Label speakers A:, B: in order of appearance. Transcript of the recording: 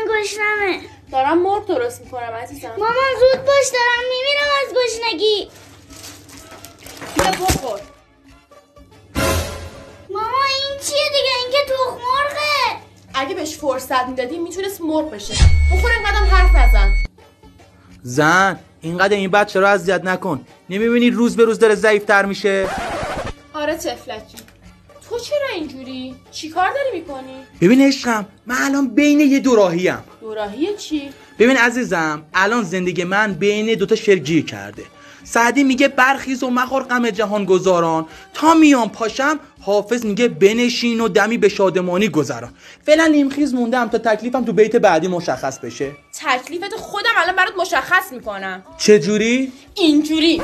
A: من گشنمه.
B: دارم مرغ درست میکنم عزیزم.
A: مامان زود باش دارم میمیرم از گشنگی.
B: بیا بخور.
A: ماما این چیه دیگه؟ این که تخم مرغه.
B: اگه بهش فرصت میدادی میتونست مرغ بشه. بخور اینقدر حرف نزن.
C: زن اینقدر این بچه رو اذیت نکن. نمیبینی روز به روز داره ضعیف‌تر میشه؟
B: آره تفلکی. تو چرا اینجوری؟ چی کار داری میکنی؟
C: ببین عشقم من الان بین یه دوراهیم.
B: دوراهی چی؟
C: ببین عزیزم الان زندگی من بین دوتا شرگیر کرده. سعدی میگه برخیز و مخور غم جهان گذاران، تا میام پاشم حافظ میگه بنشین و دمی به شادمانی گذران. فعلا نیمخیز موندم تا تکلیفم تو بیت بعدی مشخص بشه.
B: تکلیفت خودم الان برات مشخص میکنم.
C: چجوری؟
B: اینجوری.